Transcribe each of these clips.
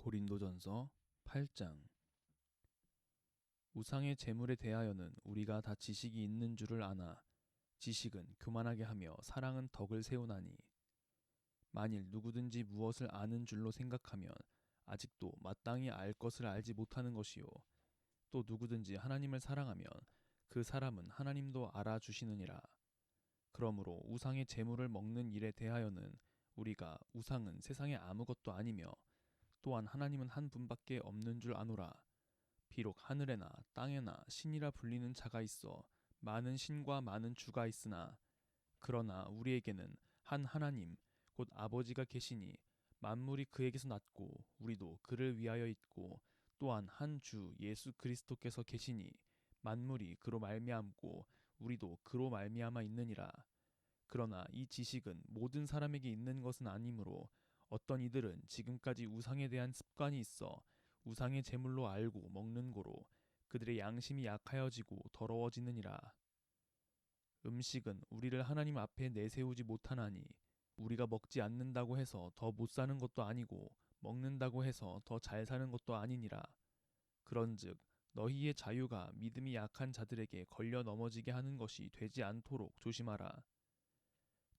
고린도전서 8장. 우상의 제물에 대하여는 우리가 다 지식이 있는 줄을 아나 지식은 교만하게 하며 사랑은 덕을 세우나니, 만일 누구든지 무엇을 아는 줄로 생각하면 아직도 마땅히 알 것을 알지 못하는 것이요, 또 누구든지 하나님을 사랑하면 그 사람은 하나님도 알아주시느니라. 그러므로 우상의 제물을 먹는 일에 대하여는 우리가 우상은 세상에 아무것도 아니며 또한 하나님은 한 분밖에 없는 줄 아노라. 비록 하늘에나 땅에나 신이라 불리는 자가 있어 많은 신과 많은 주가 있으나, 그러나 우리에게는 한 하나님 곧 아버지가 계시니 만물이 그에게서 났고 우리도 그를 위하여 있고, 또한 한 주 예수 그리스도께서 계시니 만물이 그로 말미암고 우리도 그로 말미암아 있느니라. 그러나 이 지식은 모든 사람에게 있는 것은 아니므로 어떤 이들은 지금까지 우상에 대한 습관이 있어 우상의 제물로 알고 먹는 고로 그들의 양심이 약하여지고 더러워지느니라. 음식은 우리를 하나님 앞에 내세우지 못하나니, 우리가 먹지 않는다고 해서 더 못 사는 것도 아니고 먹는다고 해서 더 잘 사는 것도 아니니라. 그런즉 너희의 자유가 믿음이 약한 자들에게 걸려 넘어지게 하는 것이 되지 않도록 조심하라.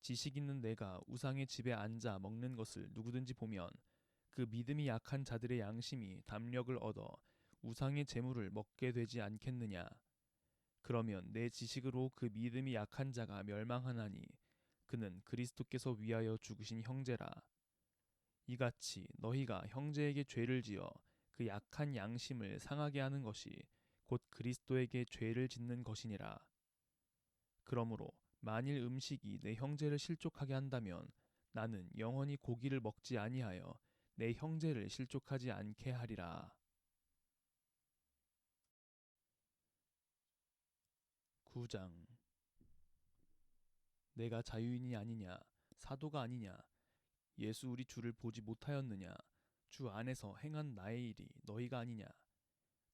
지식 있는 내가 우상의 집에 앉아 먹는 것을 누구든지 보면 그 믿음이 약한 자들의 양심이 담력을 얻어 우상의 제물을 먹게 되지 않겠느냐. 그러면 내 지식으로 그 믿음이 약한 자가 멸망하나니 그는 그리스도께서 위하여 죽으신 형제라. 이같이 너희가 형제에게 죄를 지어 그 약한 양심을 상하게 하는 것이 곧 그리스도에게 죄를 짓는 것이니라. 그러므로 만일 음식이 내 형제를 실족하게 한다면 나는 영원히 고기를 먹지 아니하여 내 형제를 실족하지 않게 하리라. 9장. 내가 자유인이 아니냐, 사도가 아니냐, 예수 우리 주를 보지 못하였느냐, 주 안에서 행한 나의 일이 너희가 아니냐.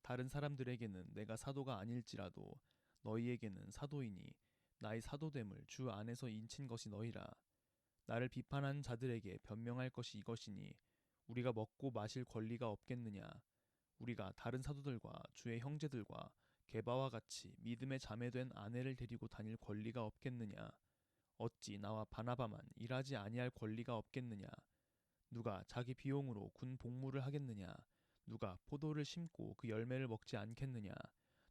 다른 사람들에게는 내가 사도가 아닐지라도 너희에게는 사도이니 나의 사도됨을 주 안에서 인친 것이 너희라. 나를 비판하는 자들에게 변명할 것이 이것이니, 우리가 먹고 마실 권리가 없겠느냐. 우리가 다른 사도들과 주의 형제들과 게바와 같이 믿음의 자매된 아내를 데리고 다닐 권리가 없겠느냐. 어찌 나와 바나바만 일하지 아니할 권리가 없겠느냐. 누가 자기 비용으로 군 복무를 하겠느냐. 누가 포도를 심고 그 열매를 먹지 않겠느냐.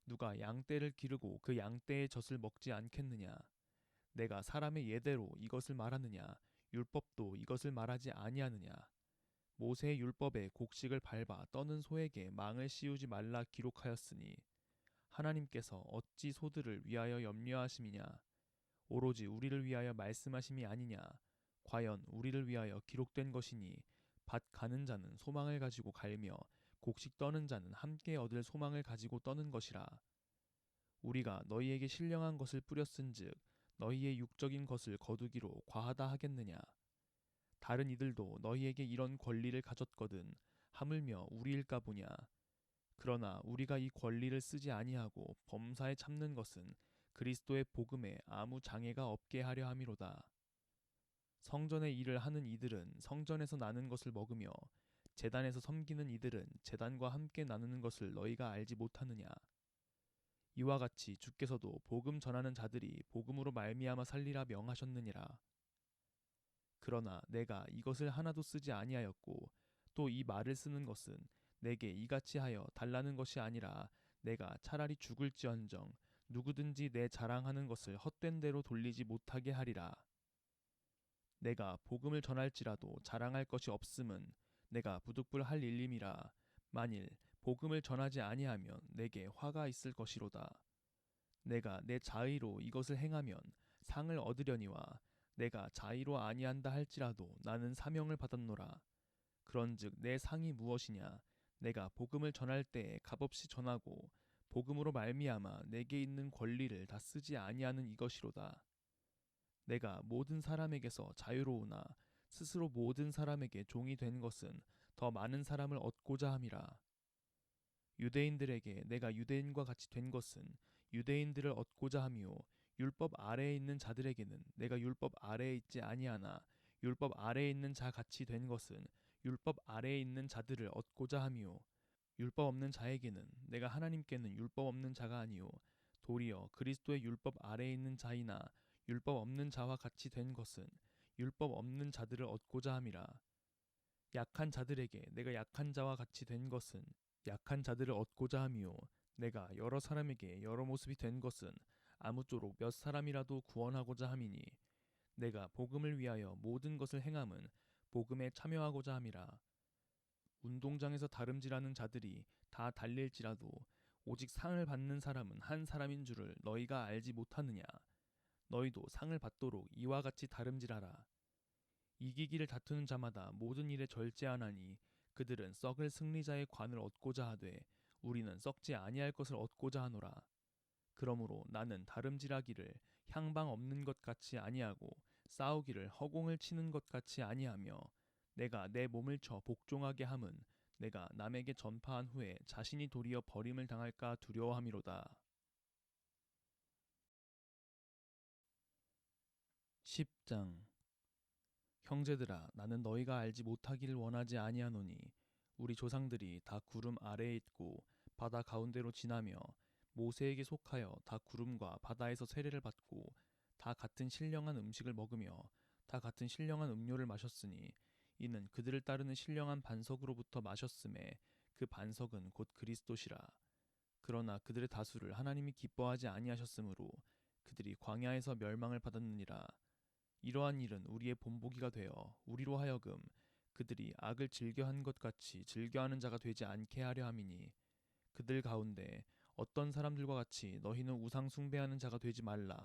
누가 양떼를 기르고 그 양떼의 젖을 먹지 않겠느냐. 내가 사람의 예대로 이것을 말하느냐, 율법도 이것을 말하지 아니하느냐. 모세의 율법에 곡식을 밟아 떠는 소에게 망을 씌우지 말라 기록하였으니, 하나님께서 어찌 소들을 위하여 염려하심이냐. 오로지 우리를 위하여 말씀하심이 아니냐. 과연 우리를 위하여 기록된 것이니, 밭 가는 자는 소망을 가지고 갈며 곡식 떠는 자는 함께 얻을 소망을 가지고 떠는 것이라. 우리가 너희에게 신령한 것을 뿌렸은즉 너희의 육적인 것을 거두기로 과하다 하겠느냐. 다른 이들도 너희에게 이런 권리를 가졌거든 하물며 우리일까 보냐. 그러나 우리가 이 권리를 쓰지 아니하고 범사에 참는 것은 그리스도의 복음에 아무 장애가 없게 하려 함이로다. 성전의 일을 하는 이들은 성전에서 나는 것을 먹으며 제단에서 섬기는 이들은 제단과 함께 나누는 것을 너희가 알지 못하느냐. 이와 같이 주께서도 복음 전하는 자들이 복음으로 말미암아 살리라 명하셨느니라. 그러나 내가 이것을 하나도 쓰지 아니하였고, 또 이 말을 쓰는 것은 내게 이같이 하여 달라는 것이 아니라 내가 차라리 죽을지언정 누구든지 내 자랑하는 것을 헛된 대로 돌리지 못하게 하리라. 내가 복음을 전할지라도 자랑할 것이 없음은 내가 부득불할 일임이라. 만일 복음을 전하지 아니하면 내게 화가 있을 것이로다. 내가 내 자의로 이것을 행하면 상을 얻으려니와, 내가 자의로 아니한다 할지라도 나는 사명을 받았노라. 그런즉 내 상이 무엇이냐. 내가 복음을 전할 때에 값없이 전하고 복음으로 말미암아 내게 있는 권리를 다 쓰지 아니하는 이것이로다. 내가 모든 사람에게서 자유로우나 스스로 모든 사람에게 종이 된 것은 더 많은 사람을 얻고자 함이라. 유대인들에게 내가 유대인과 같이 된 것은 유대인들을 얻고자 함이요, 율법 아래에 있는 자들에게는 내가 율법 아래에 있지 아니하나 율법 아래에 있는 자 같이 된 것은 율법 아래에 있는 자들을 얻고자 함이요 율법 없는 자에게는 내가 하나님께는 율법 없는 자가 아니요 도리어 그리스도의 율법 아래에 있는 자이나 율법 없는 자와 같이 된 것은 율법 없는 자들을 얻고자 함이라. 약한 자들에게 내가 약한 자와 같이 된 것은 약한 자들을 얻고자 함이요 내가 여러 사람에게 여러 모습이 된 것은 아무쪼록 몇 사람이라도 구원하고자 함이니 내가 복음을 위하여 모든 것을 행함은 복음에 참여하고자 함이라. 운동장에서 다름질하는 자들이 다 달릴지라도 오직 상을 받는 사람은 한 사람인 줄을 너희가 알지 못하느냐. 너희도 상을 받도록 이와 같이 다름질하라. 이기기를 다투는 자마다 모든 일에 절제하나니 그들은 썩을 승리자의 관을 얻고자 하되 우리는 썩지 아니할 것을 얻고자 하노라. 그러므로 나는 다름질하기를 향방 없는 것 같이 아니하고 싸우기를 허공을 치는 것 같이 아니하며 내가 내 몸을 쳐 복종하게 함은 내가 남에게 전파한 후에 자신이 도리어 버림을 당할까 두려워함이로다. 10장 형제들아 나는 너희가 알지 못하기를 원하지 아니하노니 우리 조상들이 다 구름 아래에 있고 바다 가운데로 지나며 모세에게 속하여 다 구름과 바다에서 세례를 받고 다 같은 신령한 음식을 먹으며 다 같은 신령한 음료를 마셨으니 이는 그들을 따르는 신령한 반석으로부터 마셨음에 그 반석은 곧 그리스도시라. 그러나 그들의 다수를 하나님이 기뻐하지 아니하셨으므로 그들이 광야에서 멸망을 받았느니라. 이러한 일은 우리의 본보기가 되어 우리로 하여금 그들이 악을 즐겨한 것 같이 즐겨하는 자가 되지 않게 하려 함이니 그들 가운데 어떤 사람들과 같이 너희는 우상 숭배하는 자가 되지 말라.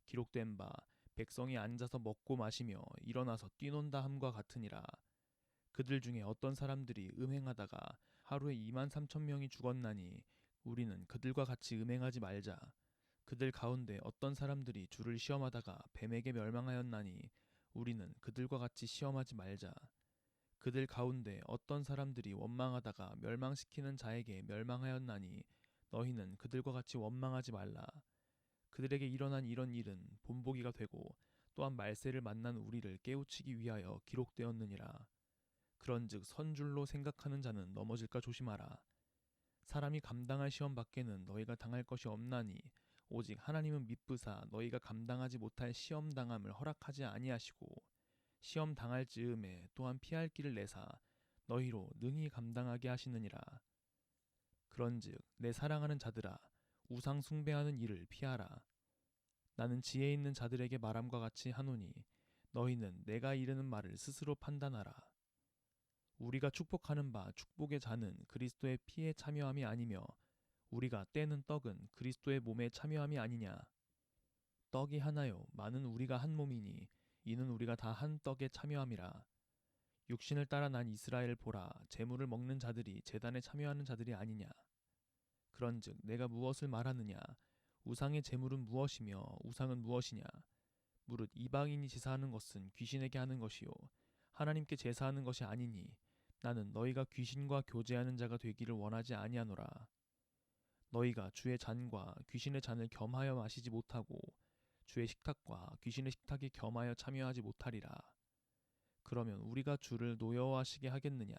기록된 바 백성이 앉아서 먹고 마시며 일어나서 뛰논다 함과 같으니라. 그들 중에 어떤 사람들이 음행하다가 하루에 23,000명이 죽었나니 우리는 그들과 같이 음행하지 말자. 그들 가운데 어떤 사람들이 주를 시험하다가 뱀에게 멸망하였나니 우리는 그들과 같이 시험하지 말자. 그들 가운데 어떤 사람들이 원망하다가 멸망시키는 자에게 멸망하였나니 너희는 그들과 같이 원망하지 말라. 그들에게 일어난 이런 일은 본보기가 되고 또한 말세를 만난 우리를 깨우치기 위하여 기록되었느니라. 그런즉 선줄로 생각하는 자는 넘어질까 조심하라. 사람이 감당할 시험 밖에는 너희가 당할 것이 없나니 오직 하나님은 미쁘사 너희가 감당하지 못할 시험 당함을 허락하지 아니하시고 시험 당할 즈음에 또한 피할 길을 내사 너희로 능히 감당하게 하시느니라. 그런즉 내 사랑하는 자들아 우상 숭배하는 일을 피하라. 나는 지혜 있는 자들에게 말함과 같이 하노니 너희는 내가 이르는 말을 스스로 판단하라. 우리가 축복하는 바 축복의 자는 그리스도의 피에 참여함이 아니며 우리가 떼는 떡은 그리스도의 몸에 참여함이 아니냐. 떡이 하나요 많은 우리가 한 몸이니 이는 우리가 다 한 떡에 참여함이라. 육신을 따라 난 이스라엘 보라 제물을 먹는 자들이 제단에 참여하는 자들이 아니냐. 그런즉 내가 무엇을 말하느냐. 우상의 제물은 무엇이며 우상은 무엇이냐. 무릇 이방인이 제사하는 것은 귀신에게 하는 것이요 하나님께 제사하는 것이 아니니 나는 너희가 귀신과 교제하는 자가 되기를 원하지 아니하노라. 너희가 주의 잔과 귀신의 잔을 겸하여 마시지 못하고 주의 식탁과 귀신의 식탁에 겸하여 참여하지 못하리라. 그러면 우리가 주를 노여워하시게 하겠느냐.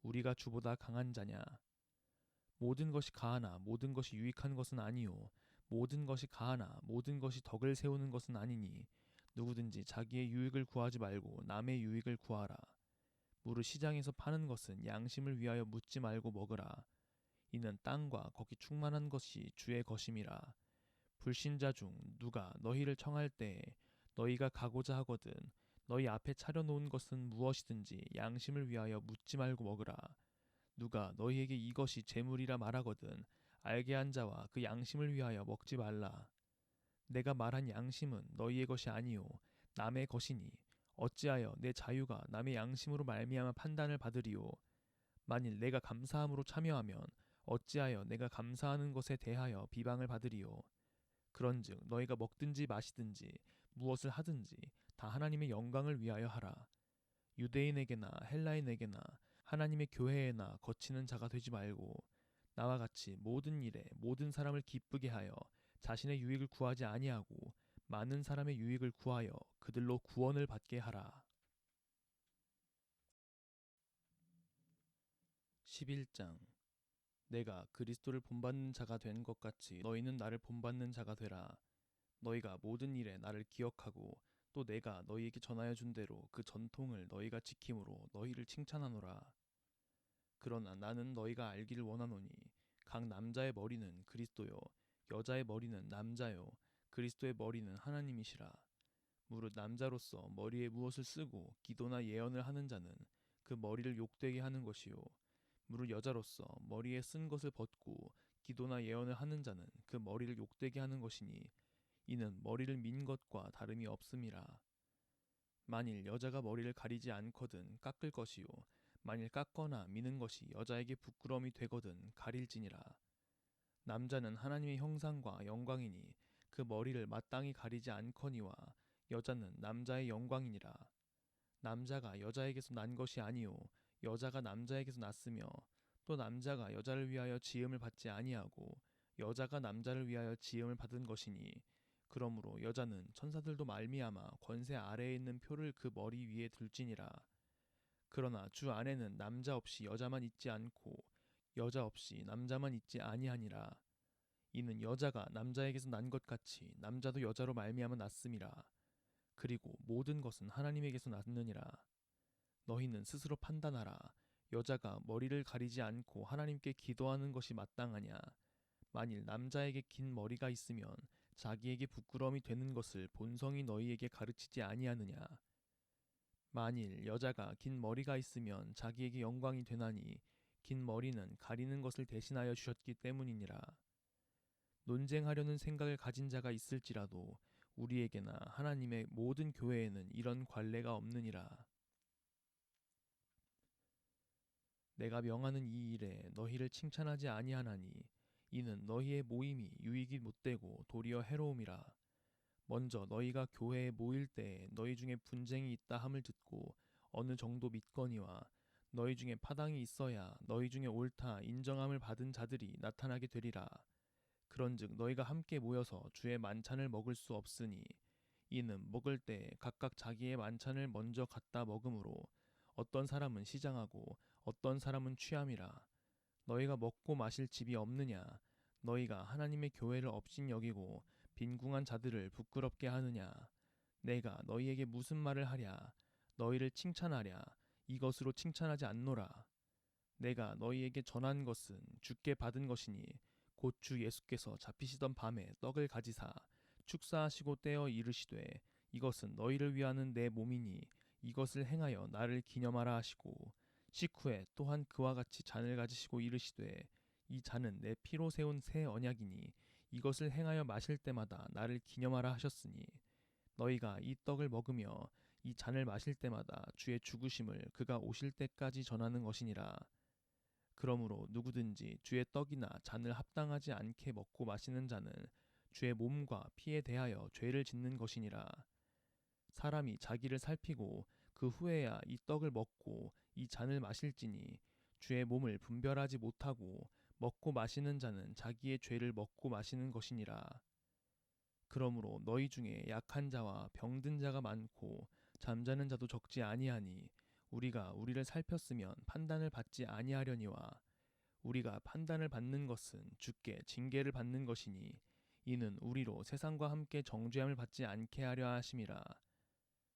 우리가 주보다 강한 자냐. 모든 것이 가하나 모든 것이 유익한 것은 아니요 모든 것이 가하나 모든 것이 덕을 세우는 것은 아니니 누구든지 자기의 유익을 구하지 말고 남의 유익을 구하라. 무릇 시장에서 파는 것은 양심을 위하여 묻지 말고 먹으라. 이는 땅과 거기 충만한 것이 주의 것임이라. 불신자 중 누가 너희를 청할 때에 너희가 가고자 하거든 너희 앞에 차려놓은 것은 무엇이든지 양심을 위하여 묻지 말고 먹으라. 누가 너희에게 이것이 재물이라 말하거든 알게 한 자와 그 양심을 위하여 먹지 말라. 내가 말한 양심은 너희의 것이 아니요 남의 것이니 어찌하여 내 자유가 남의 양심으로 말미암아 판단을 받으리요. 만일 내가 감사함으로 참여하면 어찌하여 내가 감사하는 것에 대하여 비방을 받으리요. 그런즉 너희가 먹든지 마시든지 무엇을 하든지 다 하나님의 영광을 위하여 하라. 유대인에게나 헬라인에게나 하나님의 교회에나 거치는 자가 되지 말고 나와 같이 모든 일에 모든 사람을 기쁘게 하여 자신의 유익을 구하지 아니하고 많은 사람의 유익을 구하여 그들로 구원을 받게 하라. 11장. 내가 그리스도를 본받는 자가 된 것 같이 너희는 나를 본받는 자가 되라. 너희가 모든 일에 나를 기억하고 또 내가 너희에게 전하여 준 대로 그 전통을 너희가 지킴으로 너희를 칭찬하노라. 그러나 나는 너희가 알기를 원하노니 각 남자의 머리는 그리스도요 여자의 머리는 남자요 그리스도의 머리는 하나님이시라. 무릇 남자로서 머리에 무엇을 쓰고 기도나 예언을 하는 자는 그 머리를 욕되게 하는 것이요 무릇 여자로서 머리에 쓴 것을 벗고 기도나 예언을 하는 자는 그 머리를 욕되게 하는 것이니 이는 머리를 민 것과 다름이 없음이라. 만일 여자가 머리를 가리지 않거든 깎을 것이요 만일 깎거나 미는 것이 여자에게 부끄러움이 되거든 가릴지니라. 남자는 하나님의 형상과 영광이니 그 머리를 마땅히 가리지 않거니와 여자는 남자의 영광이니라. 남자가 여자에게서 난 것이 아니요 여자가 남자에게서 났으며 또 남자가 여자를 위하여 지음을 받지 아니하고 여자가 남자를 위하여 지음을 받은 것이니 그러므로 여자는 천사들도 말미암아 권세 아래에 있는 표를 그 머리 위에 둘지니라. 그러나 주 안에는 남자 없이 여자만 있지 않고 여자 없이 남자만 있지 아니하니라. 이는 여자가 남자에게서 난 것 같이 남자도 여자로 말미암아 났음이라. 그리고 모든 것은 하나님에게서 났느니라. 너희는 스스로 판단하라. 여자가 머리를 가리지 않고 하나님께 기도하는 것이 마땅하냐? 만일 남자에게 긴 머리가 있으면 자기에게 부끄러움이 되는 것을 본성이 너희에게 가르치지 아니하느냐? 만일 여자가 긴 머리가 있으면 자기에게 영광이 되나니 긴 머리는 가리는 것을 대신하여 주셨기 때문이니라. 논쟁하려는 생각을 가진 자가 있을지라도 우리에게나 하나님의 모든 교회에는 이런 관례가 없느니라. 내가 명하는 이 일에 너희를 칭찬하지 아니하나니 이는 너희의 모임이 유익이 못되고 도리어 해로움이라. 먼저 너희가 교회에 모일 때에 너희 중에 분쟁이 있다 함을 듣고 어느 정도 믿거니와 너희 중에 파당이 있어야 너희 중에 옳다 인정함을 받은 자들이 나타나게 되리라. 그런즉 너희가 함께 모여서 주의 만찬을 먹을 수 없으니 이는 먹을 때 각각 자기의 만찬을 먼저 갖다 먹음으로 어떤 사람은 시장하고 어떤 사람은 취함이라. 너희가 먹고 마실 집이 없느냐? 너희가 하나님의 교회를 업신여기고 빈궁한 자들을 부끄럽게 하느냐? 내가 너희에게 무슨 말을 하랴? 너희를 칭찬하랴? 이것으로 칭찬하지 않노라. 내가 너희에게 전한 것은 주께 받은 것이니 곧 주 예수께서 잡히시던 밤에 떡을 가지사 축사하시고 떼어 이르시되 이것은 너희를 위하는 내 몸이니 이것을 행하여 나를 기념하라 하시고 식후에 또한 그와 같이 잔을 가지시고 이르시되 이 잔은 내 피로 세운 새 언약이니 이것을 행하여 마실 때마다 나를 기념하라 하셨으니 너희가 이 떡을 먹으며 이 잔을 마실 때마다 주의 죽으심을 그가 오실 때까지 전하는 것이니라. 그러므로 누구든지 주의 떡이나 잔을 합당하지 않게 먹고 마시는 자는 주의 몸과 피에 대하여 죄를 짓는 것이니라. 사람이 자기를 살피고 그 후에야 이 떡을 먹고 이 잔을 마실지니 주의 몸을 분별하지 못하고 먹고 마시는 자는 자기의 죄를 먹고 마시는 것이니라. 그러므로 너희 중에 약한 자와 병든 자가 많고 잠자는 자도 적지 아니하니 우리가 우리를 살폈으면 판단을 받지 아니하려니와 우리가 판단을 받는 것은 주께 징계를 받는 것이니 이는 우리로 세상과 함께 정죄함을 받지 않게 하려 하심이라.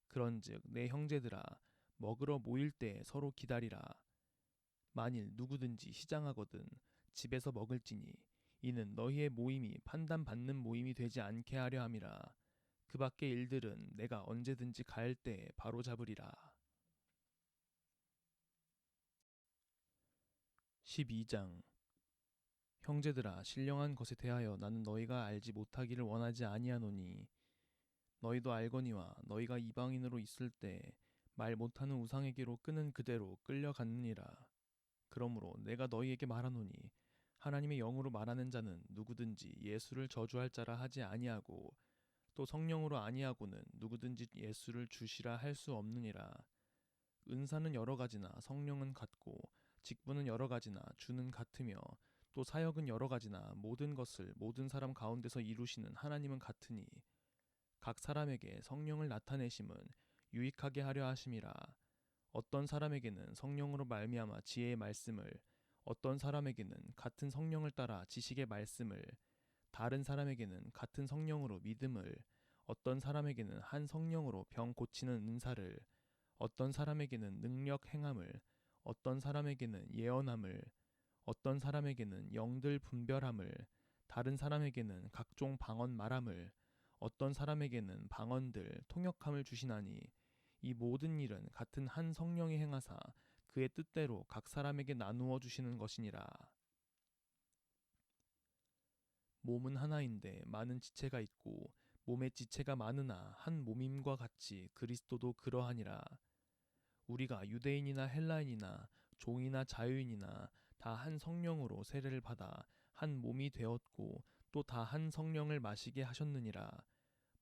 그런즉 내 형제들아 먹으러 모일 때 서로 기다리라. 만일 누구든지 시장하거든 집에서 먹을지니 이는 너희의 모임이 판단받는 모임이 되지 않게 하려 함이라. 그 밖의 일들은 내가 언제든지 갈 때에 바로 잡으리라. 12장. 형제들아 신령한 것에 대하여 나는 너희가 알지 못하기를 원하지 아니하노니 너희도 알거니와 너희가 이방인으로 있을 때 말 못하는 우상에게로 끄는 그대로 끌려갔느니라. 그러므로 내가 너희에게 말하노니 하나님의 영으로 말하는 자는 누구든지 예수를 저주할 자라 하지 아니하고 또 성령으로 아니하고는 누구든지 예수를 주시라 할 수 없느니라. 은사는 여러 가지나 성령은 같고 직분은 여러 가지나 주는 같으며 또 사역은 여러 가지나 모든 것을 모든 사람 가운데서 이루시는 하나님은 같으니 각 사람에게 성령을 나타내심은 유익하게 하려 하심이라. 어떤 사람에게는 성령으로 말미암아 지혜의 말씀을 어떤 사람에게는 같은 성령을 따라 지식의 말씀을, 다른 사람에게는 같은 성령으로 믿음을, 어떤 사람에게는 한 성령으로 병 고치는 은사를, 어떤 사람에게는 능력 행함을, 어떤 사람에게는 예언함을, 어떤 사람에게는 영들 분별함을, 다른 사람에게는 각종 방언 말함을, 어떤 사람에게는 방언들 통역함을 주시나니 이 모든 일은 같은 한 성령이 행하사 그의 뜻대로 각 사람에게 나누어 주시는 것이니라. 몸은 하나인데 많은 지체가 있고 몸의 지체가 많으나 한 몸임과 같이 그리스도도 그러하니라. 우리가 유대인이나 헬라인이나 종이나 자유인이나 다 한 성령으로 세례를 받아 한 몸이 되었고 또 다 한 성령을 마시게 하셨느니라.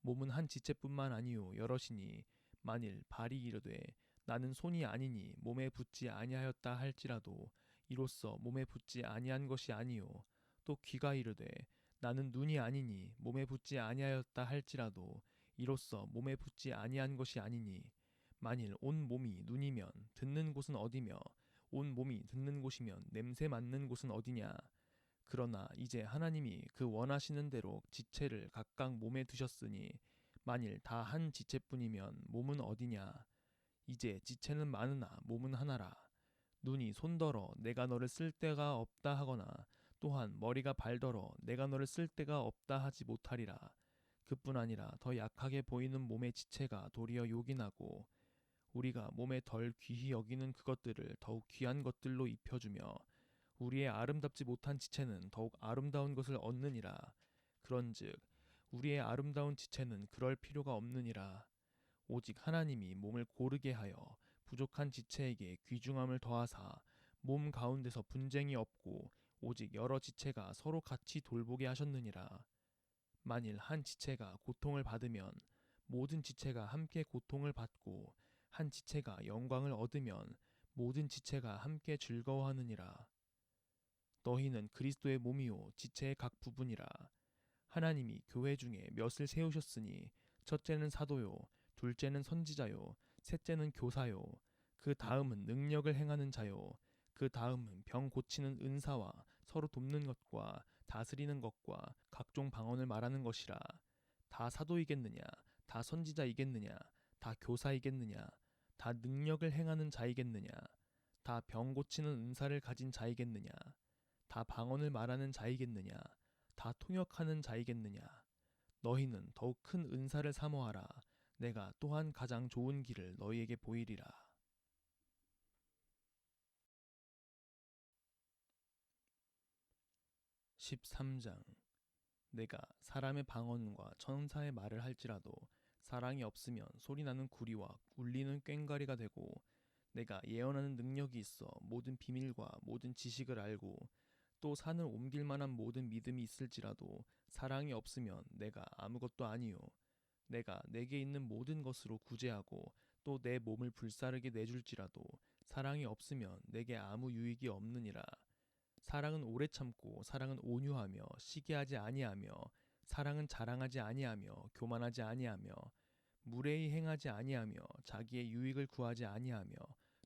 몸은 한 지체뿐만 아니요 여럿이니 만일 발이 이르되 나는 손이 아니니 몸에 붙지 아니하였다 할지라도 이로써 몸에 붙지 아니한 것이 아니요 또 귀가 이르되 나는 눈이 아니니 몸에 붙지 아니하였다 할지라도 이로써 몸에 붙지 아니한 것이 아니니 만일 온 몸이 눈이면 듣는 곳은 어디며 온 몸이 듣는 곳이면 냄새 맡는 곳은 어디냐. 그러나 이제 하나님이 그 원하시는 대로 지체를 각각 몸에 두셨으니 만일 다 한 지체뿐이면 몸은 어디냐. 이제 지체는 많으나 몸은 하나라. 눈이 손더러 내가 너를 쓸 데가 없다 하거나 또한 머리가 발더러 내가 너를 쓸 데가 없다 하지 못하리라. 그뿐 아니라 더 약하게 보이는 몸의 지체가 도리어 요긴하고 우리가 몸에 덜 귀히 여기는 그것들을 더욱 귀한 것들로 입혀주며 우리의 아름답지 못한 지체는 더욱 아름다운 것을 얻느니라. 그런즉 우리의 아름다운 지체는 그럴 필요가 없느니라. 오직 하나님이 몸을 고르게 하여 부족한 지체에게 귀중함을 더하사 몸 가운데서 분쟁이 없고 오직 여러 지체가 서로 같이 돌보게 하셨느니라. 만일 한 지체가 고통을 받으면 모든 지체가 함께 고통을 받고 한 지체가 영광을 얻으면 모든 지체가 함께 즐거워하느니라. 너희는 그리스도의 몸이요 지체의 각 부분이라. 하나님이 교회 중에 몇을 세우셨으니 첫째는 사도요 둘째는 선지자요 셋째는 교사요 그 다음은 능력을 행하는 자요 그 다음은 병 고치는 은사와 서로 돕는 것과 다스리는 것과 각종 방언을 말하는 것이라. 다 사도이겠느냐 다 선지자이겠느냐 다 교사이겠느냐 다 능력을 행하는 자이겠느냐 다 병 고치는 은사를 가진 자이겠느냐 다 방언을 말하는 자이겠느냐 다 통역하는 자이겠느냐. 너희는 더욱 큰 은사를 사모하라. 내가 또한 가장 좋은 길을 너희에게 보이리라. 13장. 내가 사람의 방언과 천사의 말을 할지라도 사랑이 없으면 소리나는 구리와 울리는 꽹과리가 되고 내가 예언하는 능력이 있어 모든 비밀과 모든 지식을 알고 또 산을 옮길 만한 모든 믿음이 있을지라도 사랑이 없으면 내가 아무것도 아니요 내가 내게 있는 모든 것으로 구제하고 또 내 몸을 불사르게 내줄지라도 사랑이 없으면 내게 아무 유익이 없느니라. 사랑은 오래 참고 사랑은 온유하며 시기하지 아니하며 사랑은 자랑하지 아니하며 교만하지 아니하며 무례히 행하지 아니하며 자기의 유익을 구하지 아니하며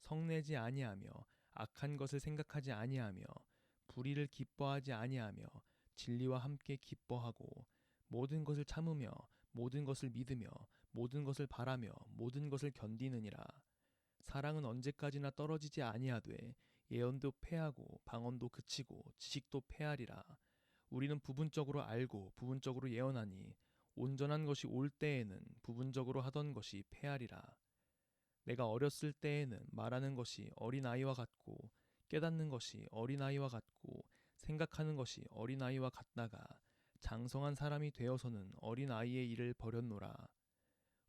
성내지 아니하며 악한 것을 생각하지 아니하며 불의를 기뻐하지 아니하며 진리와 함께 기뻐하고 모든 것을 참으며 모든 것을 믿으며 모든 것을 바라며 모든 것을 견디느니라. 사랑은 언제까지나 떨어지지 아니하되 예언도 패하고 방언도 그치고 지식도 패하리라. 우리는 부분적으로 알고 부분적으로 예언하니 온전한 것이 올 때에는 부분적으로 하던 것이 패하리라. 내가 어렸을 때에는 말하는 것이 어린아이와 같고 깨닫는 것이 어린아이와 같고 생각하는 것이 어린아이와 같다가 장성한 사람이 되어서는 어린아이의 일을 버렸노라.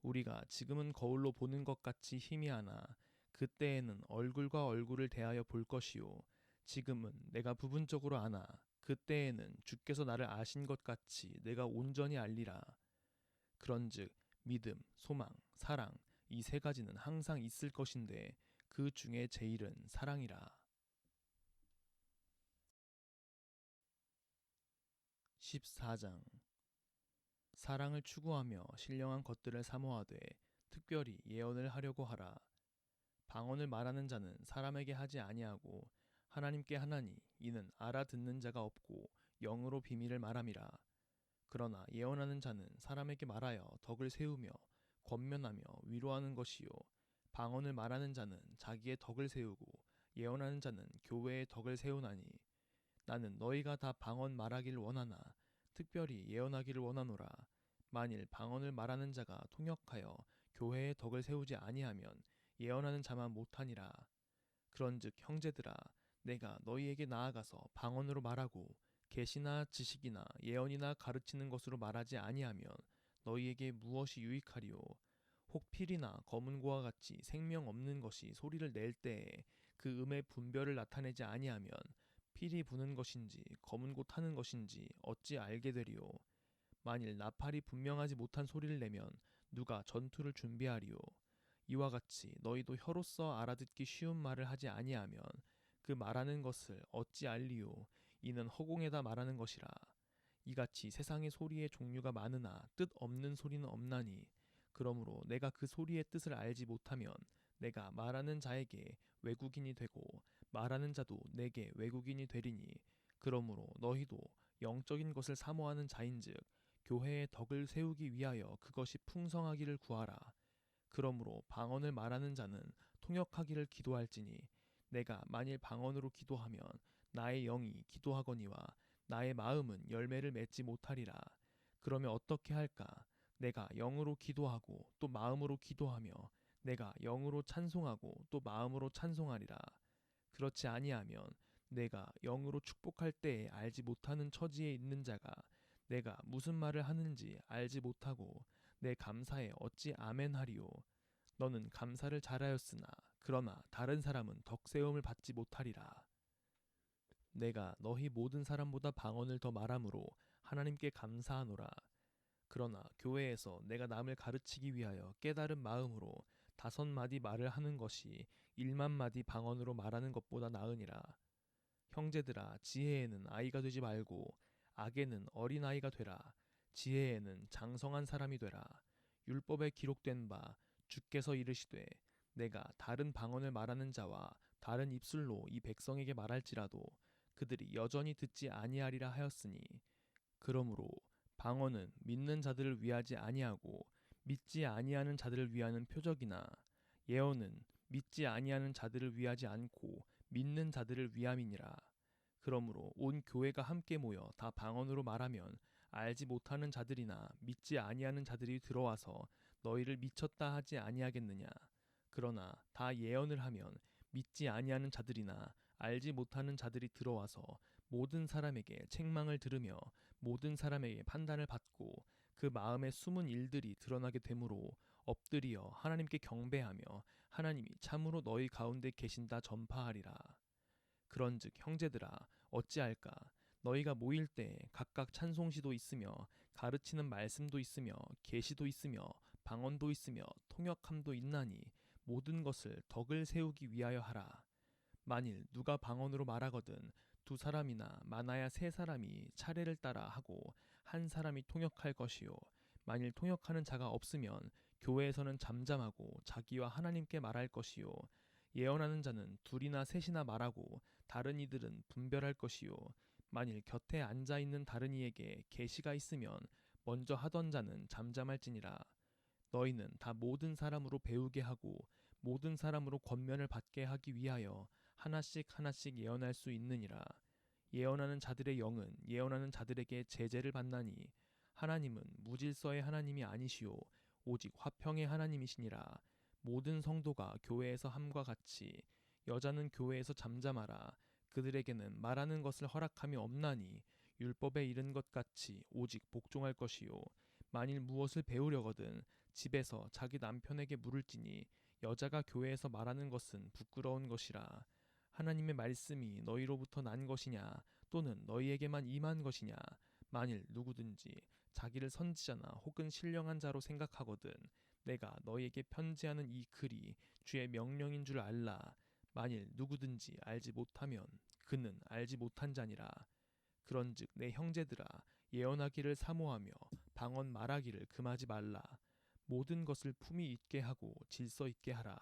우리가 지금은 거울로 보는 것 같이 희미하나 그때에는 얼굴과 얼굴을 대하여 볼 것이요 지금은 내가 부분적으로 아나 그때에는 주께서 나를 아신 것 같이 내가 온전히 알리라. 그런즉 믿음, 소망, 사랑 이 세 가지는 항상 있을 것인데 그 중에 제일은 사랑이라. 14장. 사랑을 추구하며 신령한 것들을 사모하되 특별히 예언을 하려고 하라. 방언을 말하는 자는 사람에게 하지 아니하고 하나님께 하나니 이는 알아듣는 자가 없고 영으로 비밀을 말함이라. 그러나 예언하는 자는 사람에게 말하여 덕을 세우며 권면하며 위로하는 것이요 방언을 말하는 자는 자기의 덕을 세우고 예언하는 자는 교회의 덕을 세우나니 나는 너희가 다 방언 말하기를 원하나 특별히 예언하기를 원하노라. 만일 방언을 말하는 자가 통역하여 교회의 덕을 세우지 아니하면 예언하는 자만 못하니라. 그런즉 형제들아 내가 너희에게 나아가서 방언으로 말하고 계시나 지식이나 예언이나 가르치는 것으로 말하지 아니하면 너희에게 무엇이 유익하리요. 혹 필이나 검은 고와 같이 생명 없는 것이 소리를 낼 때에 그 음의 분별을 나타내지 아니하면 필이 부는 것인지 검은 고 타는 것인지 어찌 알게 되리요. 만일 나팔이 분명하지 못한 소리를 내면 누가 전투를 준비하리요. 이와 같이 너희도 혀로서 알아듣기 쉬운 말을 하지 아니하면 그 말하는 것을 어찌 알리요. 이는 허공에다 말하는 것이라. 이같이 세상의 소리의 종류가 많으나 뜻 없는 소리는 없나니 그러므로 내가 그 소리의 뜻을 알지 못하면 내가 말하는 자에게 외국인이 되고 말하는 자도 내게 외국인이 되리니 그러므로 너희도 영적인 것을 사모하는 자인즉 교회의 덕을 세우기 위하여 그것이 풍성하기를 구하라. 그러므로 방언을 말하는 자는 통역하기를 기도할지니 내가 만일 방언으로 기도하면 나의 영이 기도하거니와 나의 마음은 열매를 맺지 못하리라. 그러면 어떻게 할까? 내가 영으로 기도하고 또 마음으로 기도하며 내가 영으로 찬송하고 또 마음으로 찬송하리라. 그렇지 아니하면 내가 영으로 축복할 때에 알지 못하는 처지에 있는 자가 내가 무슨 말을 하는지 알지 못하고 내 감사에 어찌 아멘하리요. 너는 감사를 잘하였으나 그러나 다른 사람은 덕세움을 받지 못하리라. 내가 너희 모든 사람보다 방언을 더 말함으로 하나님께 감사하노라. 그러나 교회에서 내가 남을 가르치기 위하여 깨달은 마음으로 5마디 말을 하는 것이 1만 마디 방언으로 말하는 것보다 나으니라. 형제들아 지혜에는 아이가 되지 말고 악에는 어린아이가 되라. 지혜에는 장성한 사람이 되라. 율법에 기록된 바 주께서 이르시되 내가 다른 방언을 말하는 자와 다른 입술로 이 백성에게 말할지라도 그들이 여전히 듣지 아니하리라 하였으니 그러므로 방언은 믿는 자들을 위하지 아니하고 믿지 아니하는 자들을 위하는 표적이나 예언은 믿지 아니하는 자들을 위하지 않고 믿는 자들을 위함이니라. 그러므로 온 교회가 함께 모여 다 방언으로 말하면 알지 못하는 자들이나 믿지 아니하는 자들이 들어와서 너희를 미쳤다 하지 아니하겠느냐. 그러나 다 예언을 하면 믿지 아니하는 자들이나 알지 못하는 자들이 들어와서 모든 사람에게 책망을 들으며 모든 사람에게 판단을 받고 그 마음의 숨은 일들이 드러나게 되므로 엎드리어 하나님께 경배하며 하나님이 참으로 너희 가운데 계신다 전파하리라. 그런즉 형제들아 어찌할까? 너희가 모일 때 각각 찬송시도 있으며 가르치는 말씀도 있으며 계시도 있으며 방언도 있으며 통역함도 있나니 모든 것을 덕을 세우기 위하여 하라. 만일 누가 방언으로 말하거든 2사람이나 많아야 3사람이 차례를 따라 하고 1사람이 통역할 것이요 만일 통역하는 자가 없으면 교회에서는 잠잠하고 자기와 하나님께 말할 것이요 예언하는 자는 2이나 3이나 말하고 다른 이들은 분별할 것이요 만일 곁에 앉아 있는 다른 이에게 계시가 있으면 먼저 하던 자는 잠잠할지니라. 너희는 다 모든 사람으로 배우게 하고 모든 사람으로 권면을 받게 하기 위하여 하나씩 하나씩 예언할 수 있느니라. 예언하는 자들의 영은 예언하는 자들에게 제재를 받나니 하나님은 무질서의 하나님이 아니시오 오직 화평의 하나님이시니라. 모든 성도가 교회에서 함과 같이 여자는 교회에서 잠잠하라. 그들에게는 말하는 것을 허락함이 없나니 율법에 이른 것 같이 오직 복종할 것이요 만일 무엇을 배우려거든 집에서 자기 남편에게 물을지니 여자가 교회에서 말하는 것은 부끄러운 것이라. 하나님의 말씀이 너희로부터 난 것이냐 또는 너희에게만 임한 것이냐. 만일 누구든지 자기를 선지자나 혹은 신령한 자로 생각하거든 내가 너희에게 편지하는 이 글이 주의 명령인 줄 알라. 만일 누구든지 알지 못하면 그는 알지 못한 자니라. 그런즉 내 형제들아 예언하기를 사모하며 방언 말하기를 금하지 말라. 모든 것을 품위 있게 하고 질서 있게 하라.